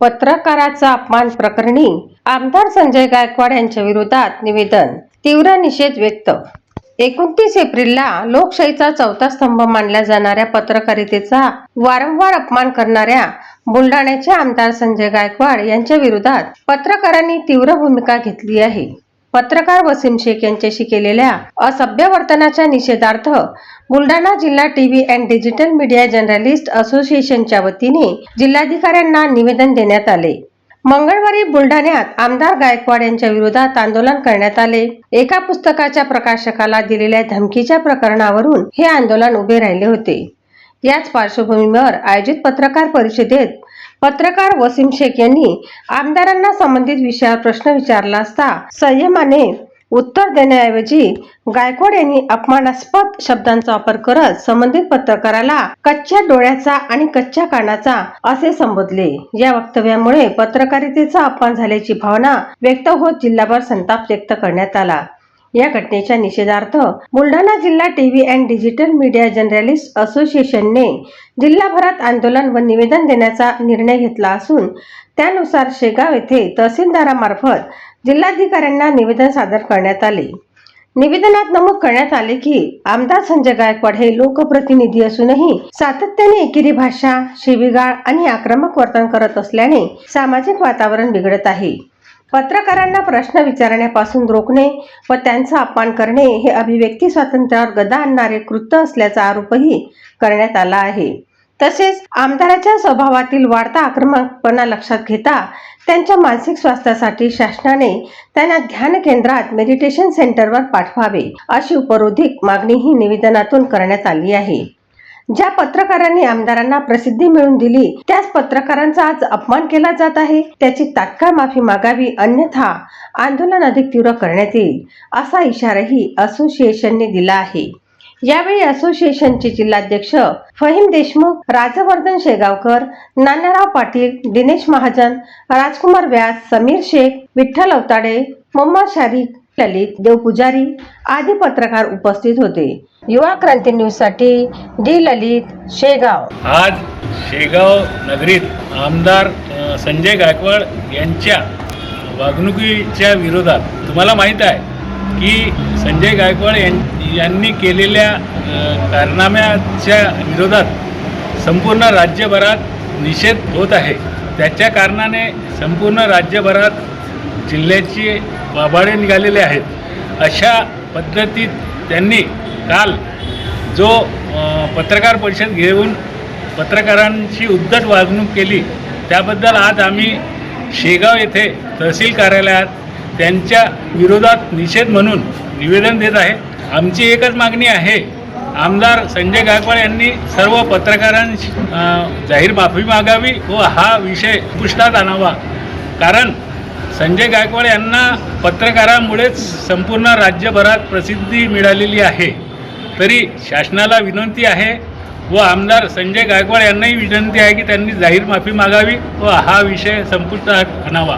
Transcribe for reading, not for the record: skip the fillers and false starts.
पत्रकाराचा अपमान प्रकरणी आमदार संजय गायकवाड यांच्या विरोधात निवेदन, तीव्र निषेध व्यक्त। 29 एप्रिलला लोकशाहीचा चौथा स्तंभ मानल्या जाणाऱ्या पत्रकारितेचा वारंवार अपमान करणाऱ्या बुलढाण्याचे आमदार संजय गायकवाड यांच्या विरोधात पत्रकारांनी तीव्र भूमिका घेतली आहे। पत्रकार वसीम शेख यांच्याशी केलेल्या असभ्य वर्तनाच्या निषेधार्थ बुलढाणा जिल्हा TV and digital media journalist असोसिएशनच्या वतीने जिल्हाधिकाऱ्यांना निवेदन देण्यात आले। मंगळवारी बुलढाण्यात आमदार गायकवाड यांच्या विरोधात आंदोलन करण्यात आले। एका पुस्तकाच्या प्रकाशकाला दिलेल्या धमकीच्या प्रकरणावरून हे आंदोलन उभे राहिले होते। याच पार्श्वभूमीवर आयोजित पत्रकार परिषदेत पत्रकार वसीम शेख यांनी आमदारांना संबंधित विषयावर प्रश्न विचारला असता संयमाने उत्तर देण्याऐवजी गायकवाड यांनी अपमानास्पद शब्दांचा वापर करत संबंधित पत्रकाराला कच्च्या डोळ्याचा आणि कच्च्या कानाचा असे संबोधले। या वक्तव्यामुळे पत्रकारितेचा अपमान झाल्याची भावना व्यक्त होत जिल्हाभर संताप व्यक्त करण्यात आला। या घटनेच्या निषेधार्थ बुलढाणा जिल्हा TV and digital media journalist असोसिएशनने जिल्हाभरात आंदोलन व निवेदन देण्याचा निर्णय घेतला असून त्यानुसार शेगाव येथे तहसीलदारामार्फत जिल्हाधिकाऱ्यांना निवेदन सादर करण्यात आले। निवेदनात नमूद करण्यात आले की आमदार संजय गायकवाड हे लोकप्रतिनिधी असूनही सातत्याने एकेरी भाषा, शिवीगाळ आणि आक्रमक वर्तन करत असल्याने सामाजिक वातावरण बिघडत आहे। पत्रकारांना प्रश्न विचारण्यापासून रोखणे व त्यांचा अपमान करणे हे अभिव्यक्ती स्वातंत्र्यावर गदा आणणारे कृत्य असल्याचा आरोपही करण्यात आला आहे। तसेच आमदाराच्या स्वभावातील वाढता आक्रमकपणा लक्षात घेता त्यांच्या मानसिक स्वास्थ्यासाठी शासनाने त्यांना ध्यान केंद्रात मेडिटेशन सेंटरवर पाठवावे अशी उपरोधिक मागणीही निवेदनातून करण्यात आली आहे। ज्या पत्रकारांनी आमदारांना प्रसिद्धी मिळवून दिली त्याच पत्रकारांचा आज अपमान केला जात आहे, त्याची तात्काळ माफी मागावी, अन्यथा आंदोलन अधिक तीव्र करण्यात येईल असा इशाराही असोसिएशनने दिला आहे। यावेळी असोसिएशनचे जिल्हाध्यक्ष फहीम देशमुख, राजवर्धन शेगावकर, नानाराव पाटील, दिनेश महाजन, राजकुमार व्यास, समीर शेख, विठ्ठल अवताडे, मोहम्मद शारिक, ललित देवपुजारी आदी पत्रकार उपस्थित होते। युवा क्रांती न्यूज साठी डी ललित, शेगाव। आज शेगाव नगरीत आमदार संजय गायकवाड यांच्या वागणुकीच्या विरोधात तुम्हाला माहीत आहे की संजय गायकवाड यांनी केलेल्या कारनाम्याच्या विरोधात संपूर्ण राज्यभरात निषेध होत आहे। त्याच्या कारणाने संपूर्ण राज्यभरात जिल्ह्याचे वाभाडे निघालेले आहेत। अशा पद्धतीत त्यांनी काल जो पत्रकार परिषद घेऊन पत्रकारांची उद्धट वागणूक केली त्याबद्दल आज आम्ही शेगाव येथे तहसील कार्यालयात त्यांच्या विरोधात निषेध म्हणून निवेदन देत आहे। आमची एकच मागणी आहे, आमदार संजय गायकवाड यांनी सर्व पत्रकारांची जाहीर माफी मागावी व हा विषय पुष्टात आणावा। कारण संजय गायकवाड यांना पत्रकारांमुळेच संपूर्ण राज्यभरात प्रसिद्धी मिळालेली आहे। तरी शासनाला विनंती आहे व आमदार संजय गायकवाड यांनाही विनंती आहे की त्यांनी जाहीर माफी मागावी व हा विषय संपुष्टात आणावा।